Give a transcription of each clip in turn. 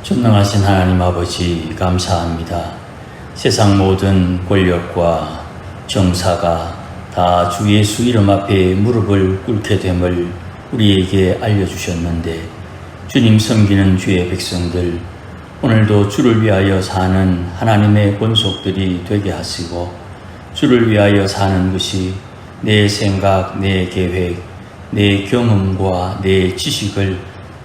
전능하신 하나님 아버지 감사합니다. 세상 모든 권력과 정사가 다 주 예수 이름 앞에 무릎을 꿇게 됨을 우리에게 알려주셨는데, 주님 섬기는 주의 백성들, 오늘도 주를 위하여 사는 하나님의 권속들이 되게 하시고, 주를 위하여 사는 것이 내 생각, 내 계획, 내 경험과 내 지식을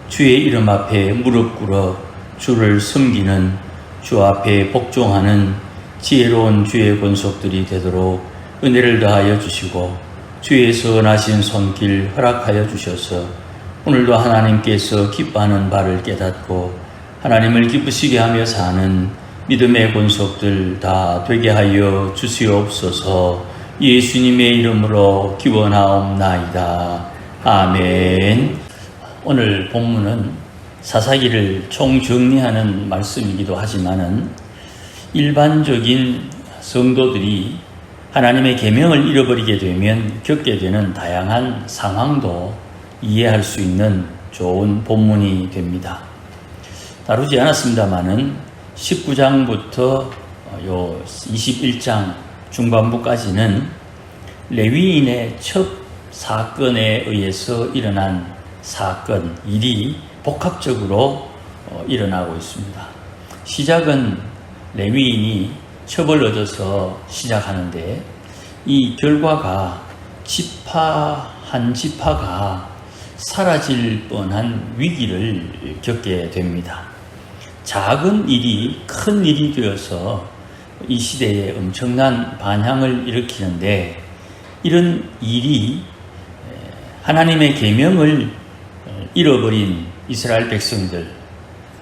주의 이름 앞에 무릎 꿇어 주를 섬기는, 주 앞에 복종하는 지혜로운 주의 권속들이 되도록 은혜를 더하여 주시고, 주의 선하신 손길 허락하여 주셔서 오늘도 하나님께서 기뻐하는 바를 깨닫고 하나님을 기쁘시게 하며 사는 믿음의 권속들 다 되게 하여 주시옵소서. 예수님의 이름으로 기원하옵나이다. 아멘. 오늘 본문은 사사기를 총정리하는 말씀이기도 하지만은, 일반적인 성도들이 하나님의 계명을 잃어버리게 되면 겪게 되는 다양한 상황도 이해할 수 있는 좋은 본문이 됩니다. 다루지 않았습니다마는 19장부터 21장 중반부까지는 레위인의 첫 사건에 의해서 일어난 사건, 일이 복합적으로 일어나고 있습니다. 시작은 레위인이 첩을 얻어서 시작하는데, 이 결과가 지파 한 지파가 사라질 뻔한 위기를 겪게 됩니다. 작은 일이 큰 일이 되어서 이 시대에 엄청난 반향을 일으키는데, 이런 일이 하나님의 계명을 잃어버린 이스라엘 백성들,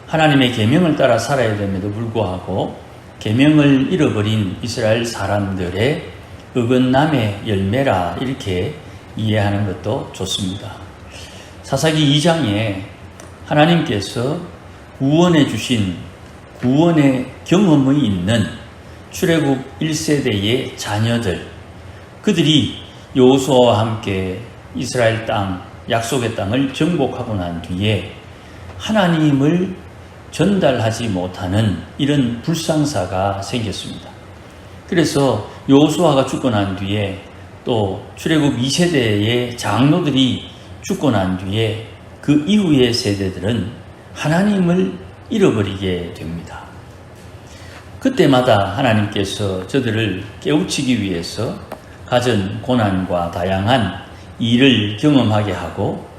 하나님의 계명을 따라 살아야 됨에도 불구하고 계명을 잃어버린 이스라엘 사람들의 어긋남의 열매라, 이렇게 이해하는 것도 좋습니다. 사사기 2장에 하나님께서 구원해 주신 구원의 경험이 있는 출애굽 1세대의 자녀들, 그들이 여호수아와 함께 이스라엘 땅, 약속의 땅을 정복하고 난 뒤에 하나님을 전달하지 못하는 이런 불상사가 생겼습니다. 그래서 여호수아가 죽고 난 뒤에, 또 출애굽 2세대의 장로들이 죽고 난 뒤에 그 이후의 세대들은 하나님을 잃어버리게 됩니다. 그때마다 하나님께서 저들을 깨우치기 위해서 갖은 고난과 다양한 일을 경험하게 하고,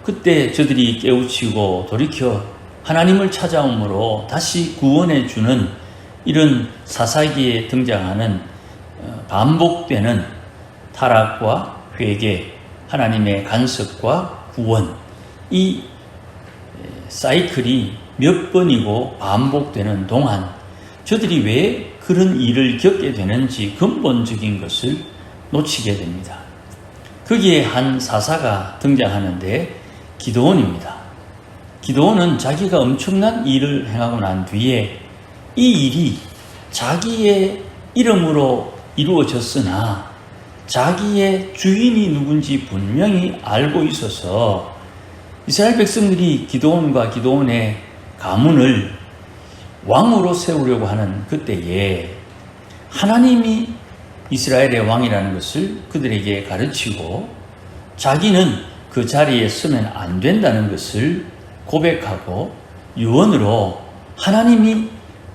그때 저들이 깨우치고 돌이켜 하나님을 찾아옴으로 다시 구원해 주는, 이런 사사기에 등장하는 반복되는 타락과 회개, 하나님의 간섭과 구원, 이 사이클이 몇 번이고 반복되는 동안 저들이 왜 그런 일을 겪게 되는지 근본적인 것을 놓치게 됩니다. 거기에 한 사사가 등장하는데 기드온입니다. 기드온은 자기가 엄청난 일을 행하고 난 뒤에 이 일이 자기의 이름으로 이루어졌으나 자기의 주인이 누군지 분명히 알고 있어서 이스라엘 백성들이 기드온과 기드온의 가문을 왕으로 세우려고 하는 그때에 하나님이 이스라엘의 왕이라는 것을 그들에게 가르치고, 자기는 그 자리에 서면 안 된다는 것을 고백하고 유언으로 하나님이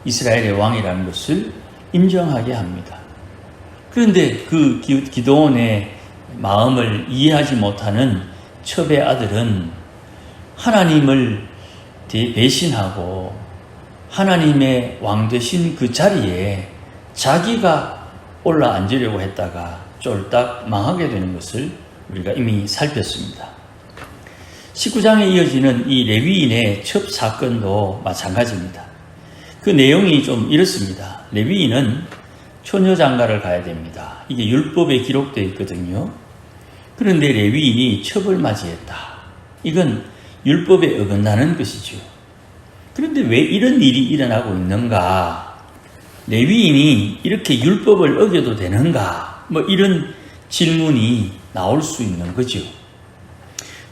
이스라엘의 왕이라는 것을 인정하게 합니다. 그런데 그 기드온의 마음을 이해하지 못하는 첩의 아들은 하나님을 배신하고 하나님의 왕 되신 그 자리에 자기가 올라앉으려고 했다가 쫄딱 망하게 되는 것을 우리가 이미 살폈습니다. 19장에 이어지는 이 레위인의 첩 사건도 마찬가지입니다. 그 내용이 좀 이렇습니다. 레위인은 처녀장가를 가야 됩니다. 이게 율법에 기록되어 있거든요. 그런데 레위인이 첩을 맞이했다. 이건 율법에 어긋나는 것이죠. 그런데 왜 이런 일이 일어나고 있는가? 레위인이 이렇게 율법을 어겨도 되는가? 이런 질문이 나올 수 있는 거죠.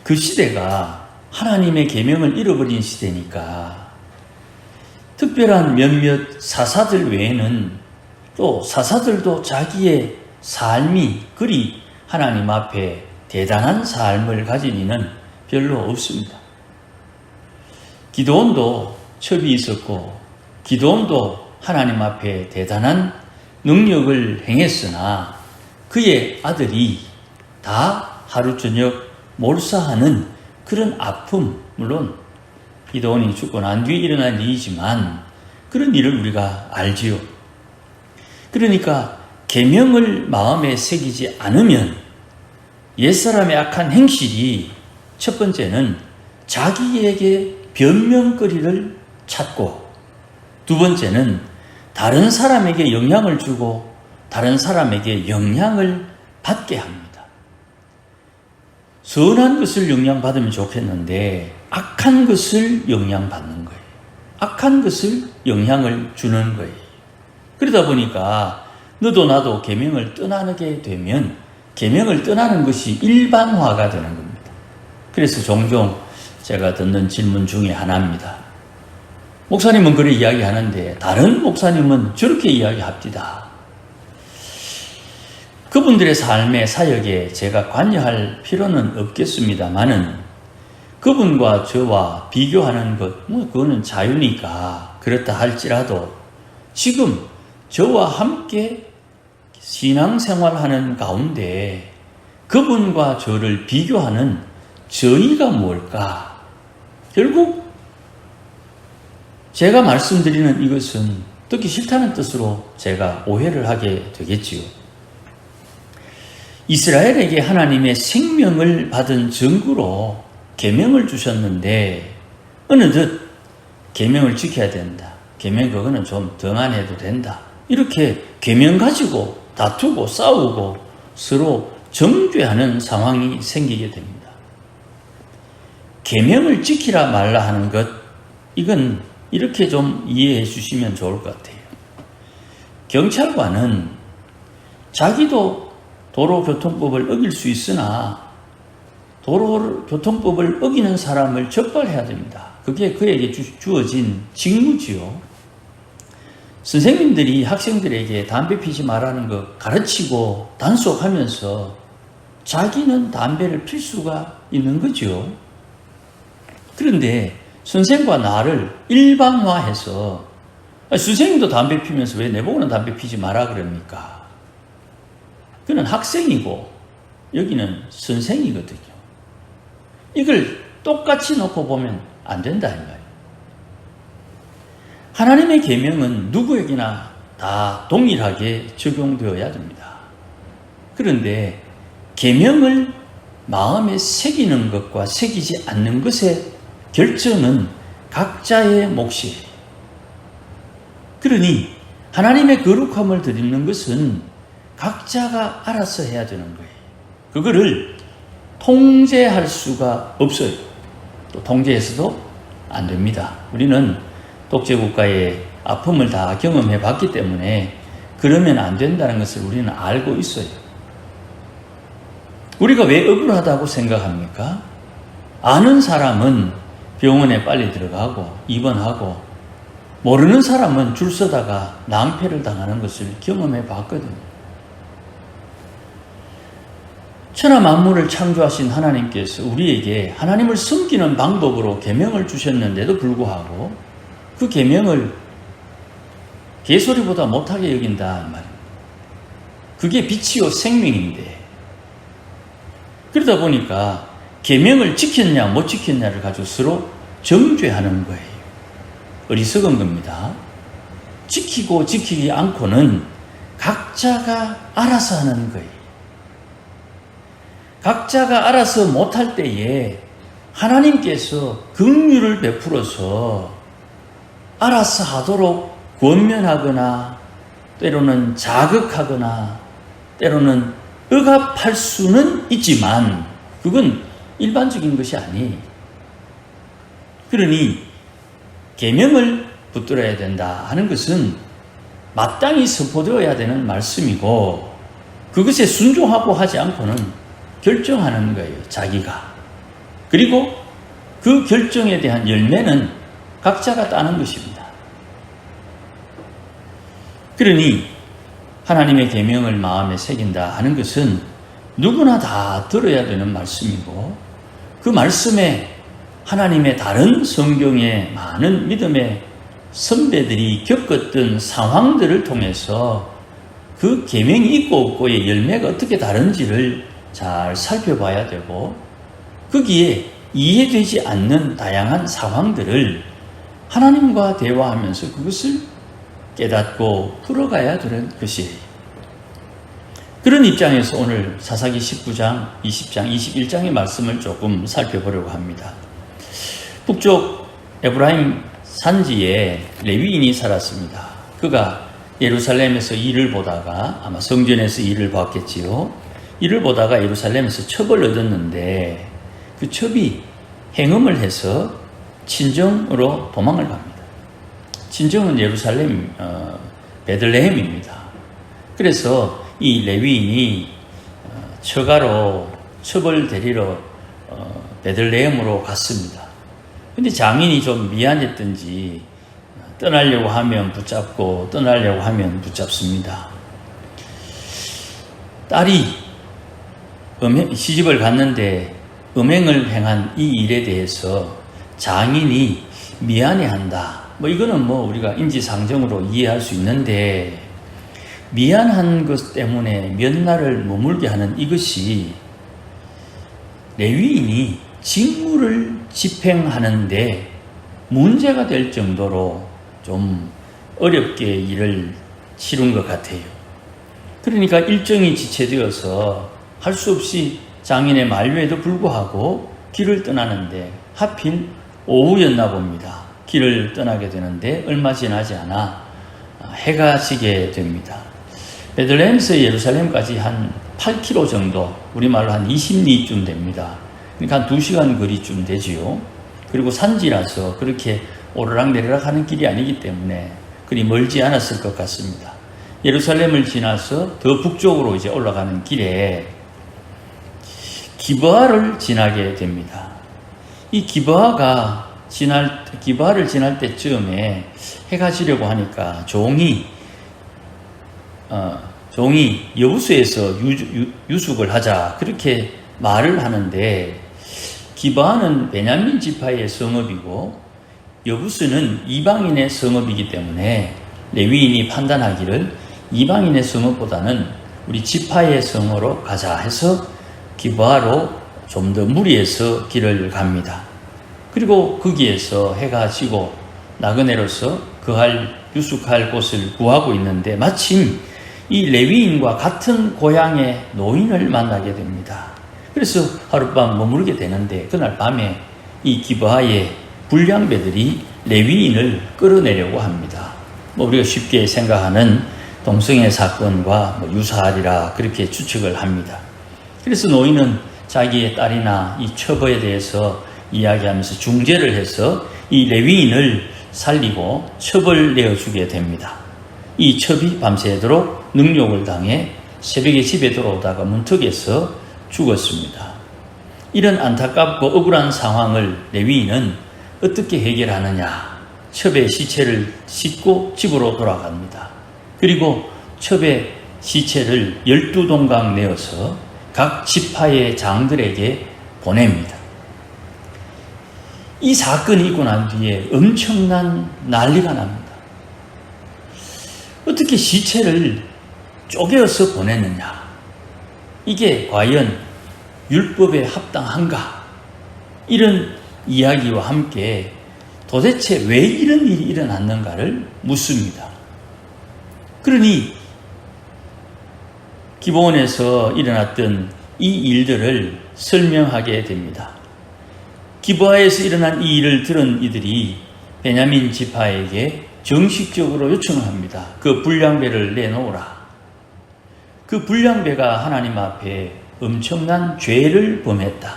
그 시대가 하나님의 계명을 잃어버린 시대니까 특별한 몇몇 사사들 외에는 또 사사들도 자기의 삶이 그리 하나님 앞에 대단한 삶을 가진 이는 별로 없습니다. 기드온도 첩이 있었고 기드온도 하나님 앞에 대단한 능력을 행했으나 그의 아들이 다 하루 저녁 몰사하는 그런 아픔, 물론 기드온이 죽고 난 뒤에 일어난 일이지만 그런 일을 우리가 알지요. 그러니까 계명을 마음에 새기지 않으면 옛사람의 악한 행실이 첫 번째는 자기에게 변명거리를 찾고 두 번째는 다른 사람에게 영향을 주고 다른 사람에게 영향을 받게 합니다. 선한 것을 영향받으면 좋겠는데 악한 것을 영향받는 거예요. 악한 것을 영향을 주는 거예요. 그러다 보니까 너도 나도 계명을 떠나게 되면 계명을 떠나는 것이 일반화가 되는 겁니다. 그래서 종종 제가 듣는 질문 중에 하나입니다. 목사님은 그래 이야기하는데 다른 목사님은 저렇게 이야기합니다. 그분들의 삶의 사역에 제가 관여할 필요는 없겠습니다만은 그분과 저와 비교하는 것, 그거는 자유니까 그렇다 할지라도 지금 저와 함께 신앙생활하는 가운데 그분과 저를 비교하는 저희가 뭘까? 결국 제가 말씀드리는 이것은 듣기 싫다는 뜻으로 제가 오해를 하게 되겠지요. 이스라엘에게 하나님의 생명을 받은 증거로 계명을 주셨는데 어느덧 계명을 지켜야 된다. 계명 그거는 좀 덜만 해도 된다. 이렇게 계명 가지고 다투고 싸우고 서로 정죄하는 상황이 생기게 됩니다. 계명을 지키라 말라 하는 것, 이건 이렇게 좀 이해해 주시면 좋을 것 같아요. 경찰관은 자기도 도로교통법을 어길 수 있으나 도로교통법을 어기는 사람을 적발해야 됩니다. 그게 그에게 주어진 직무지요. 선생님들이 학생들에게 담배 피지 말라는 거 가르치고 단속하면서 자기는 담배를 필 수가 있는 거죠. 그런데 선생과 나를 일반화해서 선생님도 담배 피면서 왜 내보고는 담배 피지 마라 그럽니까? 그는 학생이고 여기는 선생이거든요. 이걸 똑같이 놓고 보면 안 된다 이 말이에요. 하나님의 계명은 누구에게나 다 동일하게 적용되어야 됩니다. 그런데 계명을 마음에 새기는 것과 새기지 않는 것의 결정은 각자의 몫이에요. 그러니 하나님의 거룩함을 드리는 것은 각자가 알아서 해야 되는 거예요. 그거를 통제할 수가 없어요. 또 통제해서도 안 됩니다. 우리는 독재국가의 아픔을 다 경험해 봤기 때문에 그러면 안 된다는 것을 우리는 알고 있어요. 우리가 왜 억울하다고 생각합니까? 아는 사람은 병원에 빨리 들어가고 입원하고 모르는 사람은 줄 서다가 낭패를 당하는 것을 경험해 봤거든요. 천하 만물을 창조하신 하나님께서 우리에게 하나님을 섬기는 방법으로 계명을 주셨는데도 불구하고 그 계명을 개소리보다 못하게 여긴다 이 말입니다. 그게 빛이요 생명인데 그러다 보니까 계명을 지켰냐 못 지켰냐를 가지고 서로 정죄하는 거예요. 어리석은 겁니다. 지키고 지키지 않고는 각자가 알아서 하는 거예요. 각자가 알아서 못할 때에 하나님께서 긍휼을 베풀어서 알아서 하도록 권면하거나 때로는 자극하거나 때로는 억압할 수는 있지만 그건 일반적인 것이 아니에요. 그러니 계명을 붙들어야 된다 하는 것은 마땅히 선포되어야 되는 말씀이고 그것에 순종하고 하지 않고는 결정하는 거예요. 자기가. 그리고 그 결정에 대한 열매는 각자가 따는 것입니다. 그러니 하나님의 계명을 마음에 새긴다 하는 것은 누구나 다 들어야 되는 말씀이고, 그 말씀에 하나님의 다른 성경의 많은 믿음의 선배들이 겪었던 상황들을 통해서 그 계명이 있고 없고의 열매가 어떻게 다른지를 잘 살펴봐야 되고, 거기에 이해되지 않는 다양한 상황들을 하나님과 대화하면서 그것을 깨닫고 풀어가야 되는 것이에요. 그런 입장에서 오늘 사사기 19장, 20장, 21장의 말씀을 조금 살펴보려고 합니다. 북쪽 에브라임 산지에 레위인이 살았습니다. 그가 예루살렘에서 일을 보다가, 아마 성전에서 일을 봤겠지요. 일을 보다가 예루살렘에서 첩을 얻었는데 그 첩이 행음을 해서 친정으로 도망을 갑니다. 친정은 예루살렘 베들레헴입니다. 그래서 이 레위인이 처가로 첩을 데리러 베들레헴으로 갔습니다. 근데 장인이 좀 미안했던지 떠나려고 하면 붙잡고 떠나려고 하면 붙잡습니다. 딸이 시집을 갔는데 음행을 행한 이 일에 대해서 장인이 미안해한다. 이거는 우리가 인지상정으로 이해할 수 있는데, 미안한 것 때문에 몇 날을 머물게 하는 이것이 레위인이 직무를 집행하는데 문제가 될 정도로 좀 어렵게 일을 치른 것 같아요. 그러니까 일정이 지체되어서 할 수 없이 장인의 만류에도 불구하고 길을 떠나는데, 하필 오후였나 봅니다. 길을 떠나게 되는데 얼마 지나지 않아 해가 지게 됩니다. 베들레헴에서 예루살렘까지 한 8km 정도, 우리말로 한 20리쯤 됩니다. 그러니까 한 2시간 거리쯤 되지요. 그리고 산지라서 그렇게 오르락 내리락 하는 길이 아니기 때문에 그리 멀지 않았을 것 같습니다. 예루살렘을 지나서 더 북쪽으로 이제 올라가는 길에 기브아를 지나게 됩니다. 이 기브아를 지날 때쯤에 해가 지려고 하니까 종이 여부수에서 유숙을 하자, 그렇게 말을 하는데, 기브아는 베냐민 지파의 성읍이고 여부수는 이방인의 성읍이기 때문에 레위인이 판단하기를 이방인의 성읍보다는 우리 지파의 성으로 가자 해서 기브아로 좀 더 무리해서 길을 갑니다. 그리고 거기에서 해가 지고 나그네로서 유숙할 곳을 구하고 있는데, 마침 이 레위인과 같은 고향의 노인을 만나게 됩니다. 그래서 하룻밤 머물게 되는데, 그날 밤에 이 기브아의 불량배들이 레위인을 끌어내려고 합니다. 우리가 쉽게 생각하는 동성애 사건과 유사하리라 그렇게 추측을 합니다. 그래서 노인은 자기의 딸이나 이 처버에 대해서 이야기하면서 중재를 해서 이 레위인을 살리고 첩을 내어주게 됩니다. 이 첩이 밤새도록 능욕을 당해 새벽에 집에 돌아오다가 문턱에서 죽었습니다. 이런 안타깝고 억울한 상황을 레위인은 어떻게 해결하느냐? 첩의 시체를 싣고 집으로 돌아갑니다. 그리고 첩의 시체를 12동강 내어서 각 지파의 장들에게 보냅니다. 이 사건이 있고 난 뒤에 엄청난 난리가 납니다. 어떻게 시체를 쪼개어서 보냈느냐? 이게 과연 율법에 합당한가? 이런 이야기와 함께 도대체 왜 이런 일이 일어났는가를 묻습니다. 그러니 기브온에서 일어났던 이 일들을 설명하게 됩니다. 기브아에서 일어난 이 일을 들은 이들이 베냐민 지파에게 정식적으로 요청을 합니다. 그 불량배를 내놓으라. 그 불량배가 하나님 앞에 엄청난 죄를 범했다.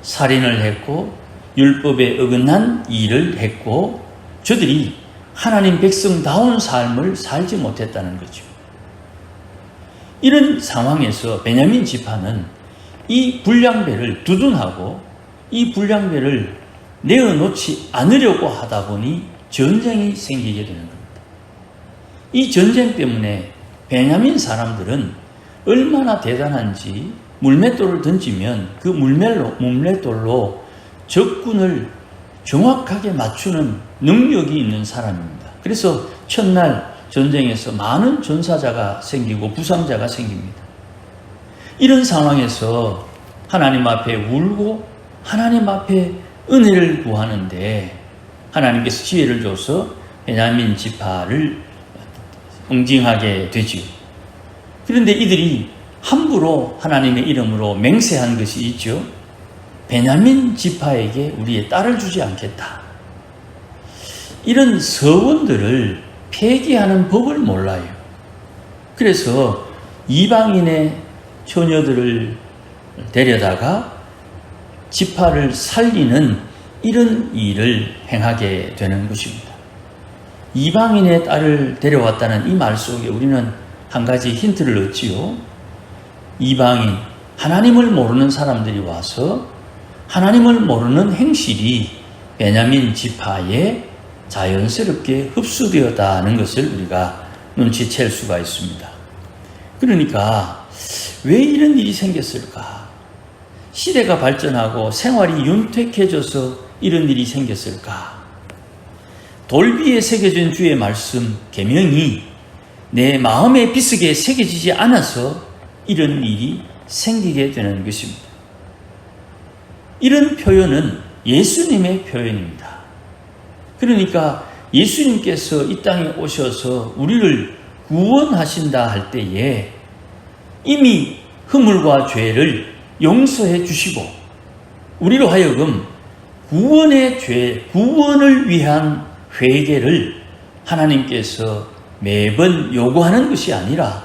살인을 했고 율법에 어긋난 일을 했고 저들이 하나님 백성다운 삶을 살지 못했다는 거죠. 이런 상황에서 베냐민 지파는 이 불량배를 두둔하고 이 불량배를 내어놓지 않으려고 하다 보니 전쟁이 생기게 되는 겁니다. 이 전쟁 때문에 베냐민 사람들은 얼마나 대단한지 물맷돌을 던지면 그 물맷돌로 적군을 정확하게 맞추는 능력이 있는 사람입니다. 그래서 첫날 전쟁에서 많은 전사자가 생기고 부상자가 생깁니다. 이런 상황에서 하나님 앞에 울고 하나님 앞에 은혜를 구하는데 하나님께서 지혜를 줘서 베냐민 지파를 응징하게 되지요. 그런데 이들이 함부로 하나님의 이름으로 맹세한 것이 있죠. 베냐민 지파에게 우리의 딸을 주지 않겠다. 이런 서원들을 폐기하는 법을 몰라요. 그래서 이방인의 처녀들을 데려다가 지파를 살리는 이런 일을 행하게 되는 것입니다. 이방인의 딸을 데려왔다는 이 말 속에 우리는 한 가지 힌트를 얻지요. 이방인, 하나님을 모르는 사람들이 와서 하나님을 모르는 행실이 베냐민 지파에 자연스럽게 흡수되었다는 것을 우리가 눈치챌 수가 있습니다. 그러니까 왜 이런 일이 생겼을까? 시대가 발전하고 생활이 윤택해져서 이런 일이 생겼을까? 돌비에 새겨진 주의 말씀, 계명이 내 마음에 비스게 새겨지지 않아서 이런 일이 생기게 되는 것입니다. 이런 표현은 예수님의 표현입니다. 그러니까 예수님께서 이 땅에 오셔서 우리를 구원하신다 할 때에 이미 허물과 죄를 용서해 주시고 우리로 하여금 구원의 죄, 구원을 위한 회개를 하나님께서 매번 요구하는 것이 아니라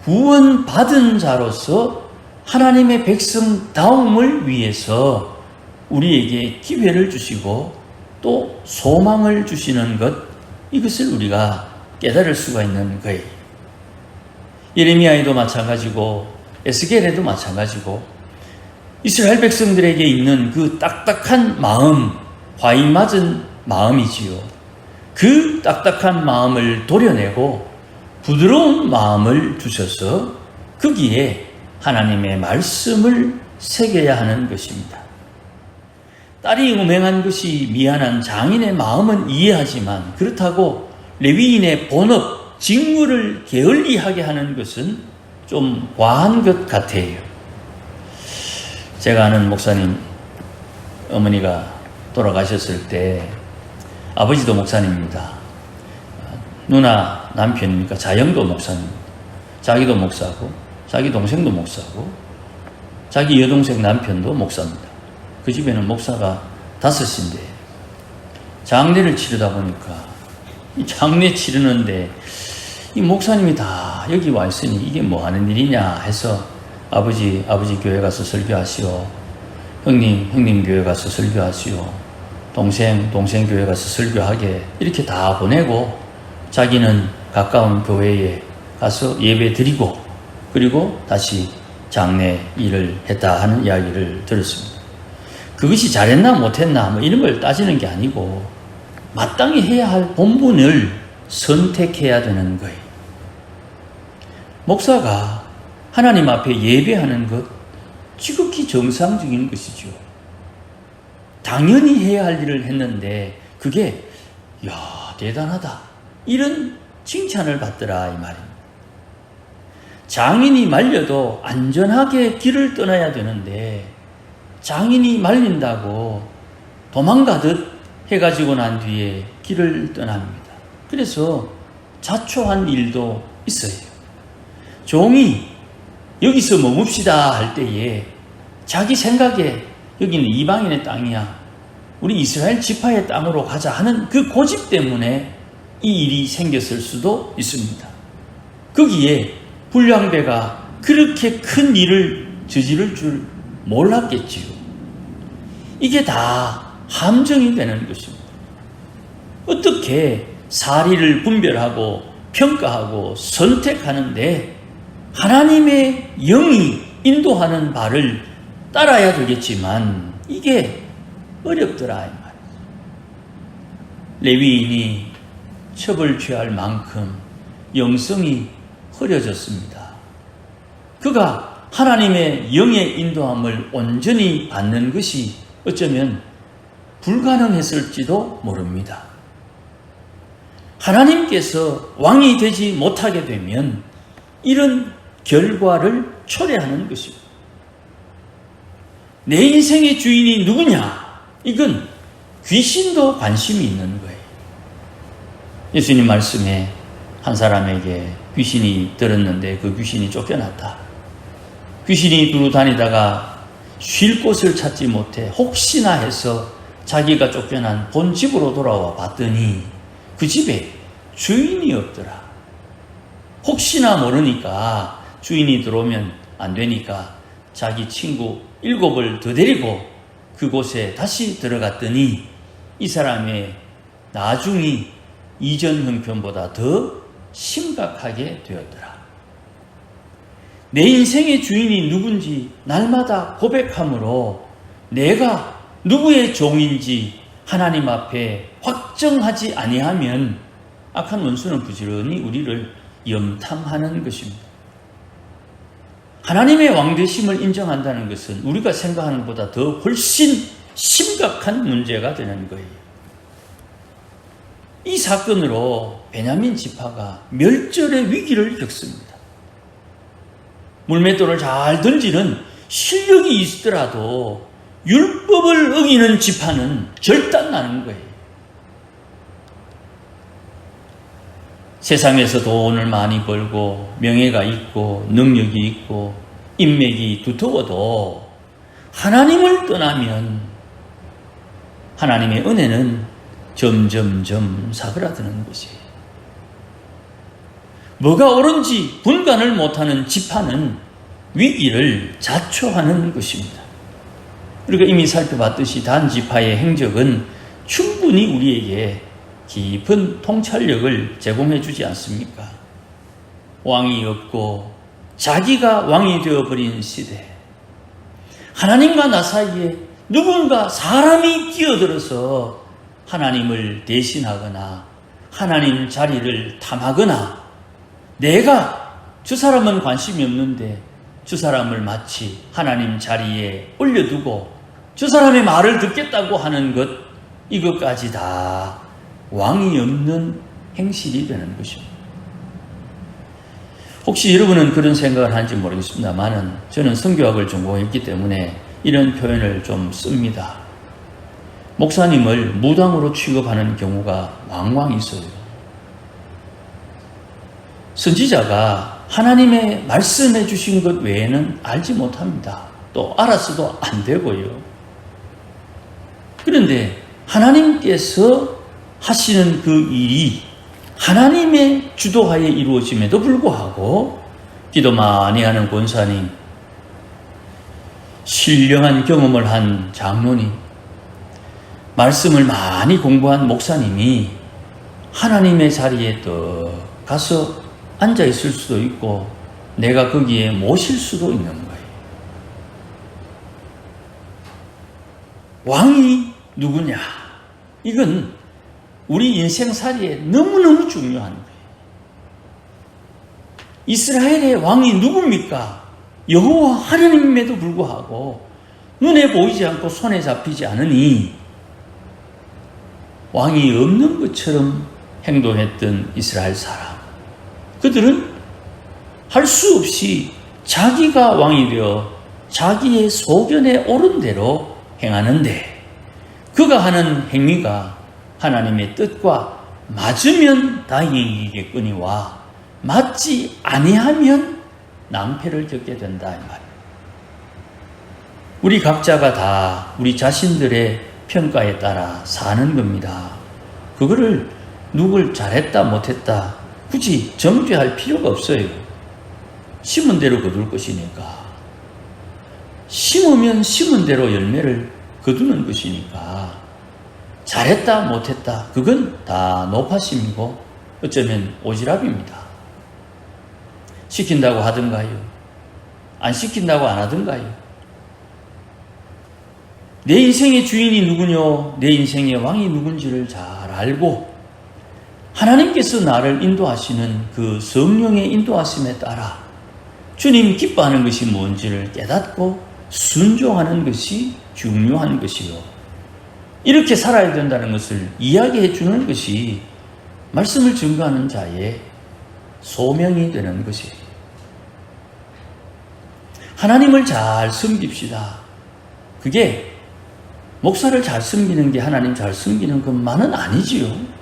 구원받은 자로서 하나님의 백성다움을 위해서 우리에게 기회를 주시고 또 소망을 주시는 것, 이것을 우리가 깨달을 수가 있는 거예요. 예레미야에도 마찬가지고 에스겔에도 마찬가지고 이스라엘 백성들에게 있는 그 딱딱한 마음, 과인 맞은 마음이지요. 그 딱딱한 마음을 도려내고 부드러운 마음을 주셔서 거기에 하나님의 말씀을 새겨야 하는 것입니다. 딸이 음행한 것이 미안한 장인의 마음은 이해하지만 그렇다고 레위인의 본업, 직무를 게을리하게 하는 것은 좀 과한 것 같아요. 제가 아는 목사님 어머니가 돌아가셨을 때 아버지도 목사님입니다. 누나 남편이니까 자영도 목사님, 자기도 목사고 자기 동생도 목사고 자기 여동생 남편도 목사입니다. 그 집에는 목사가 5인데 장례를 치르다 보니까 이 장례 치르는데 이 목사님이 다 여기 와 있으니 이게 뭐 하는 일이냐 해서 아버지 교회 가서 설교하시오. 형님 교회 가서 설교하시오. 동생 교회 가서 설교하게 이렇게 다 보내고 자기는 가까운 교회에 가서 예배 드리고 그리고 다시 장례 일을 했다 하는 이야기를 들었습니다. 그것이 잘했나 못했나 뭐 이런 걸 따지는 게 아니고 마땅히 해야 할 본분을 선택해야 되는 거예요. 목사가 하나님 앞에 예배하는 것 지극히 정상적인 것이죠. 당연히 해야 할 일을 했는데 그게 대단하다 이런 칭찬을 받더라 이 말입니다. 장인이 말려도 안전하게 길을 떠나야 되는데 장인이 말린다고 도망가듯 해가지고 난 뒤에 길을 떠납니다. 그래서 자초한 일도 있어요. 종이 여기서 머뭅시다 할 때에 자기 생각에 여기는 이방인의 땅이야, 우리 이스라엘 지파의 땅으로 가자 하는 그 고집 때문에 이 일이 생겼을 수도 있습니다. 거기에 불량배가 그렇게 큰 일을 저지를 줄 몰랐겠지요. 이게 다 함정이 되는 것입니다. 어떻게 사리를 분별하고 평가하고 선택하는데 하나님의 영이 인도하는 바를 따라야 되겠지만 이게 어렵더라 이 말이에요. 레위인이 처벌 취할 만큼 영성이 흐려졌습니다. 그가 하나님의 영의 인도함을 온전히 받는 것이 어쩌면 불가능했을지도 모릅니다. 하나님께서 왕이 되지 못하게 되면 이런 결과를 초래하는 것입니다. 내 인생의 주인이 누구냐? 이건 귀신도 관심이 있는 거예요. 예수님 말씀에 한 사람에게 귀신이 들었는데 그 귀신이 쫓겨났다. 귀신이 두루 다니다가 쉴 곳을 찾지 못해 혹시나 해서 자기가 쫓겨난 본 집으로 돌아와 봤더니 그 집에 주인이 없더라. 혹시나 모르니까 주인이 들어오면 안 되니까 자기 친구 7을 더 데리고 그곳에 다시 들어갔더니 이 사람의 나중이 이전 형편보다 더 심각하게 되었더라. 내 인생의 주인이 누군지 날마다 고백함으로 내가 누구의 종인지 하나님 앞에 확정하지 아니하면 악한 원수는 부지런히 우리를 염탐하는 것입니다. 하나님의 왕되심을 인정한다는 것은 우리가 생각하는 것보다 더 훨씬 심각한 문제가 되는 거예요. 이 사건으로 베냐민 지파가 멸절의 위기를 겪습니다. 물맷돌을 잘 던지는 실력이 있더라도 율법을 어기는 지파는 절단나는 거예요. 세상에서 돈을 많이 벌고 명예가 있고 능력이 있고 인맥이 두터워도 하나님을 떠나면 하나님의 은혜는 점점점 사그라드는 것이에요. 뭐가 옳은지 분간을 못하는 지파는 위기를 자초하는 것입니다. 우리가 이미 살펴봤듯이 단 지파의 행적은 충분히 우리에게 깊은 통찰력을 제공해 주지 않습니까? 왕이 없고 자기가 왕이 되어버린 시대, 하나님과 나 사이에 누군가 사람이 끼어들어서 하나님을 대신하거나 하나님 자리를 탐하거나 내가 저 사람은 관심이 없는데 저 사람을 마치 하나님 자리에 올려두고 저 사람의 말을 듣겠다고 하는 것, 이것까지 다 왕이 없는 행실이 되는 것입니다. 혹시 여러분은 그런 생각을 하는지 모르겠습니다만은 저는 선교학을 전공했기 때문에 이런 표현을 좀 씁니다. 목사님을 무당으로 취급하는 경우가 왕왕 있어요. 선지자가 하나님의 말씀해 주신 것 외에는 알지 못합니다. 또 알아서도 안 되고요. 그런데 하나님께서 하시는 그 일이 하나님의 주도하에 이루어짐에도 불구하고 기도 많이 하는 권사님, 신령한 경험을 한 장로님, 말씀을 많이 공부한 목사님이 하나님의 자리에 또 가서 앉아 있을 수도 있고 내가 거기에 모실 수도 있는 거예요. 왕이 누구냐? 이건 우리 인생살이에 너무너무 중요한 거예요. 이스라엘의 왕이 누굽니까? 여호와 하나님임에도 불구하고 눈에 보이지 않고 손에 잡히지 않으니 왕이 없는 것처럼 행동했던 이스라엘 사람, 그들은 할 수 없이 자기가 왕이 되어 자기의 소견에 옳은 대로 행하는데 그가 하는 행위가 하나님의 뜻과 맞으면 다행이겠거니와 맞지 아니하면 낭패를 겪게 된다 이 말이에요. 우리 각자가 다 우리 자신들의 평가에 따라 사는 겁니다. 그거를 누굴 잘했다 못했다 굳이 정죄할 필요가 없어요. 심은 대로 거둘 것이니까. 심으면 심은 대로 열매를 거두는 것이니까 잘했다 못했다 그건 다 노파심이고 어쩌면 오지랖입니다. 시킨다고 하든가요? 안 시킨다고 안 하든가요? 내 인생의 주인이 누구뇨? 내 인생의 왕이 누군지를 잘 알고 하나님께서 나를 인도하시는 그 성령의 인도하심에 따라 주님 기뻐하는 것이 뭔지를 깨닫고 순종하는 것이 중요한 것이요. 이렇게 살아야 된다는 것을 이야기해 주는 것이 말씀을 증거하는 자의 소명이 되는 것이에요. 하나님을 잘 섬깁시다. 그게 목사를 잘 섬기는 게 하나님 잘 섬기는 것만은 아니지요.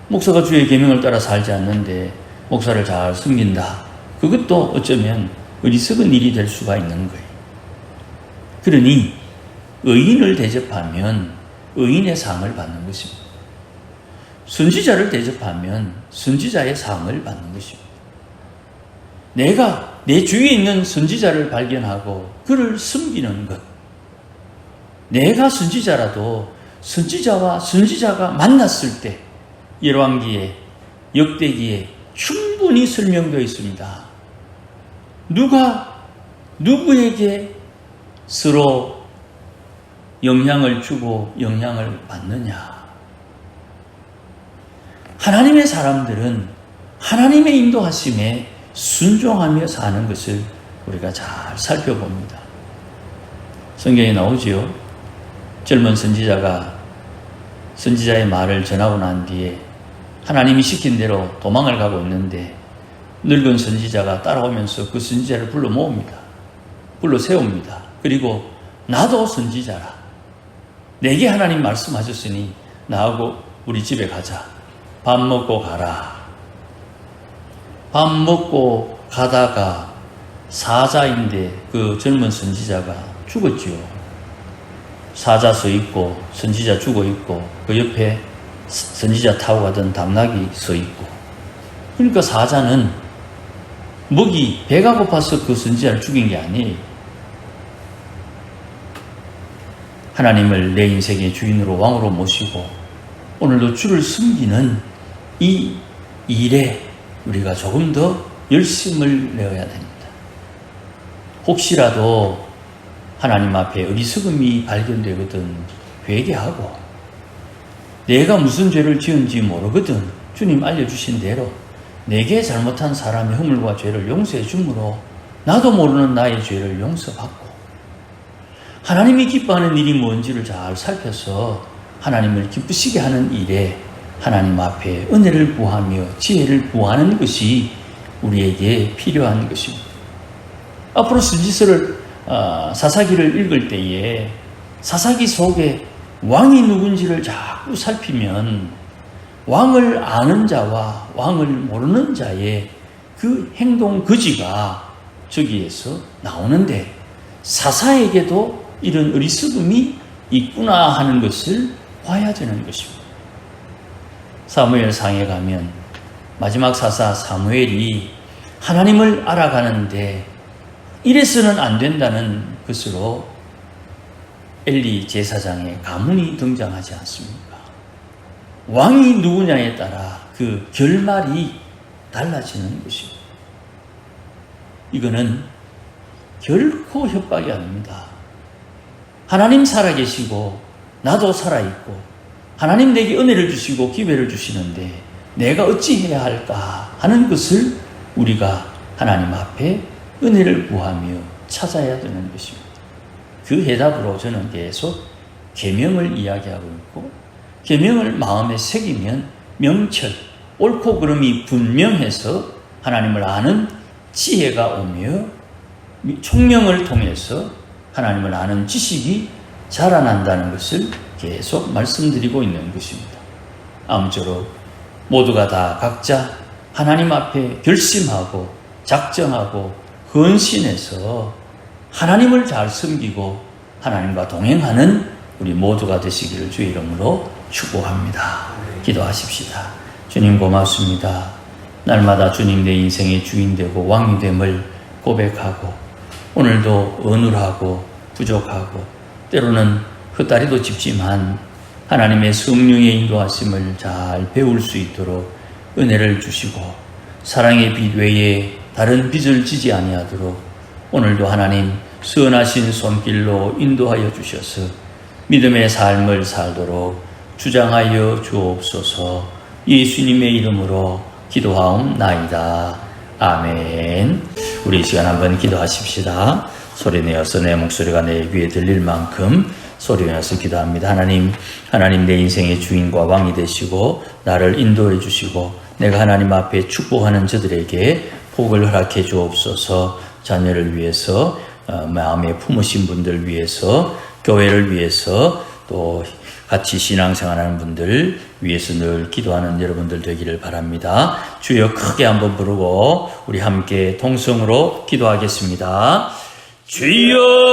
목사가 주의 계명을 따라 살지 않는데 목사를 잘 섬긴다. 그것도 어쩌면 어리석은 일이 될 수가 있는 거예요. 그러니 의인을 대접하면 의인의 상을 받는 것입니다. 선지자를 대접하면 선지자의 상을 받는 것입니다. 내가 내 주위에 있는 선지자를 발견하고 그를 섬기는 것. 내가 선지자라도 선지자와 선지자가 만났을 때 열왕기에 역대기에 충분히 설명되어 있습니다. 누가 누구에게 서로 영향을 주고 영향을 받느냐. 하나님의 사람들은 하나님의 인도하심에 순종하며 사는 것을 우리가 잘 살펴봅니다. 성경에 나오지요. 젊은 선지자가 선지자의 말을 전하고 난 뒤에 하나님이 시킨 대로 도망을 가고 있는데 늙은 선지자가 따라오면서 그 선지자를 불러 모읍니다. 불러 세웁니다. 그리고 나도 선지자라. 내게 하나님 말씀하셨으니 나하고 우리 집에 가자. 밥 먹고 가라. 밥 먹고 가다가 사자인데 그 젊은 선지자가 죽었지요. 사자 서 있고 선지자 죽어 있고 그 옆에 선지자 타고 가던 당나귀 서 있고. 그러니까 사자는 배가 고파서 그 선지자를 죽인 게 아니에요. 하나님을 내 인생의 주인으로 왕으로 모시고 오늘도 주를 섬기는 이 일에 우리가 조금 더 열심을 내어야 됩니다. 혹시라도 하나님 앞에 어리석음이 발견되거든 회개하고 내가 무슨 죄를 지은지 모르거든 주님 알려주신 대로 내게 잘못한 사람의 허물과 죄를 용서해 주므로 나도 모르는 나의 죄를 용서받고 하나님이 기뻐하는 일이 뭔지를 잘 살펴서 하나님을 기쁘시게 하는 일에 하나님 앞에 은혜를 구하며 지혜를 구하는 것이 우리에게 필요한 것입니다. 앞으로 선지서를 사사기를 읽을 때에 사사기 속에 왕이 누군지를 자꾸 살피면 왕을 아는 자와 왕을 모르는 자의 그 행동 거지가 저기에서 나오는데 사사에게도 이런 어리석음이 있구나 하는 것을 봐야 되는 것입니다. 사무엘상에 가면 마지막 사사 사무엘이 하나님을 알아가는데 이래서는 안 된다는 것으로 엘리 제사장의 가문이 등장하지 않습니까? 왕이 누구냐에 따라 그 결말이 달라지는 것입니다. 이거는 결코 협박이 아닙니다. 하나님 살아계시고 나도 살아있고 하나님 내게 은혜를 주시고 기회를 주시는데 내가 어찌해야 할까 하는 것을 우리가 하나님 앞에 은혜를 구하며 찾아야 되는 것입니다. 그 해답으로 저는 계속 계명을 이야기하고 있고 계명을 마음에 새기면 명철, 옳고 그름이 분명해서 하나님을 아는 지혜가 오며 총명을 통해서 하나님을 아는 지식이 자라난다는 것을 계속 말씀드리고 있는 것입니다. 아무쪼록 모두가 다 각자 하나님 앞에 결심하고 작정하고 헌신해서 하나님을 잘 섬기고 하나님과 동행하는 우리 모두가 되시기를 주의 이름으로 축복합니다. 기도하십시다. 주님 고맙습니다. 날마다 주님 내 인생의 주인 되고 왕이 됨을 고백하고 오늘도 어눌하고 부족하고 때로는 헛다리도 짚지만 하나님의 성령의 인도하심을 잘 배울 수 있도록 은혜를 주시고 사랑의 빛 외에 다른 빛을 지지 아니하도록 오늘도 하나님 선하신 손길로 인도하여 주셔서 믿음의 삶을 살도록 주장하여 주옵소서. 예수님의 이름으로 기도하옵나이다. 아멘. 우리 이 시간 한번 기도하십시다. 소리내어서 내 목소리가 내 귀에 들릴 만큼 소리내어서 기도합니다. 하나님 내 인생의 주인과 왕이 되시고 나를 인도해 주시고 내가 하나님 앞에 축복하는 저들에게 복을 허락해 주옵소서. 자녀를 위해서, 마음에 품으신 분들 위해서, 교회를 위해서, 또 같이 신앙생활하는 분들 위해서 늘 기도하는 여러분들 되기를 바랍니다. 주여 크게 한번 부르고 우리 함께 통성으로 기도하겠습니다. 주여!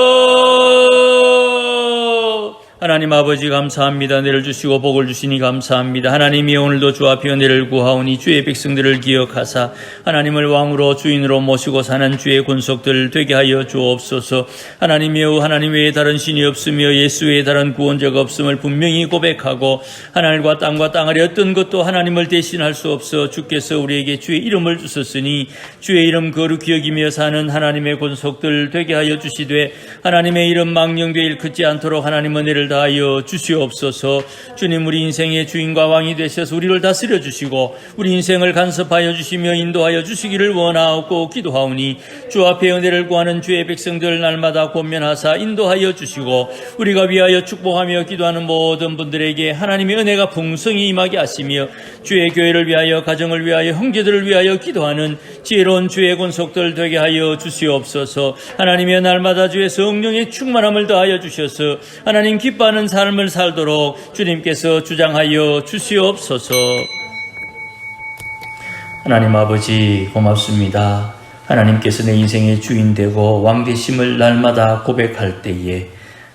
하나님 아버지 감사합니다. 은혜를 주시고 복을 주시니 감사합니다. 하나님이 오늘도 주 앞에 은혜를 구하오니 주의 백성들을 기억하사 하나님을 왕으로 주인으로 모시고 사는 주의 권속들 되게 하여 주옵소서. 하나님이여, 하나님 외에 다른 신이 없으며 예수 외에 다른 구원자가 없음을 분명히 고백하고 하늘과 땅과 땅 아래 어떤 것도 하나님을 대신할 수 없어 주께서 우리에게 주의 이름을 주셨으니 주의 이름 거룩히 여기며 사는 하나님의 권속들 되게 하여 주시되 하나님의 이름 망령되어 일컫지 않도록 하나님 은혜를 다하여 주시옵소서. 주님, 우리 인생의 주인과 왕이 되셔서 우리를 다스려 주시고 우리 인생을 간섭하여 주시며 인도하여 주시기를 원하옵고 기도하오니 주 앞에 은혜를 구하는 주의 백성들 날마다 권면하사 인도하여 주시고 우리가 위하여 축복하며 기도하는 모든 분들에게 하나님의 은혜가 풍성히 임하게 하시며 주의 교회를 위하여, 가정을 위하여, 형제들을 위하여 기도하는 지혜로운 주의 권속들 되게 하여 주시옵소서. 하나님의 날마다 주의 성령의 충만함을 더하여 주셔서 하나님 기뻐하는 삶을 살도록 주님께서 주장하여 주시옵소서. 하나님 아버지 고맙습니다. 하나님께서 내 인생의 주인 되고 왕 되심을 날마다 고백할 때에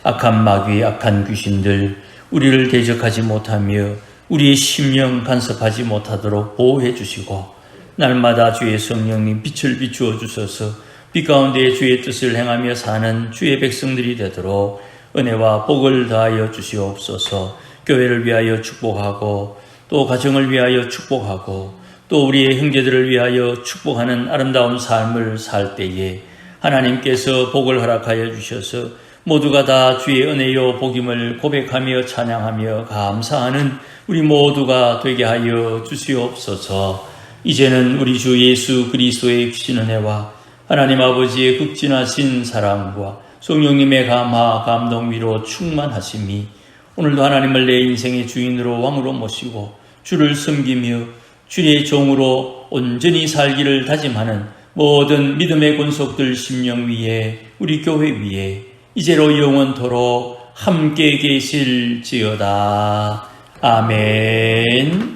악한 마귀, 악한 귀신들 우리를 대적하지 못하며 우리의 심령 간섭하지 못하도록 보호해 주시고 날마다 주의 성령님 빛을 비추어 주셔서 빛 가운데 주의 뜻을 행하며 사는 주의 백성들이 되도록 은혜와 복을 다하여 주시옵소서. 교회를 위하여 축복하고 또 가정을 위하여 축복하고 또 우리의 형제들을 위하여 축복하는 아름다운 삶을 살 때에 하나님께서 복을 허락하여 주셔서 모두가 다 주의 은혜요 복임을 고백하며 찬양하며 감사하는 우리 모두가 되게 하여 주시옵소서. 이제는 우리 주 예수 그리스도의 크신 은혜와 하나님 아버지의 극진하신 사랑과 성령님의 감화, 감동, 위로 충만하심이 오늘도 하나님을 내 인생의 주인으로 왕으로 모시고 주를 섬기며 주의 종으로 온전히 살기를 다짐하는 모든 믿음의 권속들 심령 위에 우리 교회 위에 이제로 영원토록 함께 계실지어다. 아멘.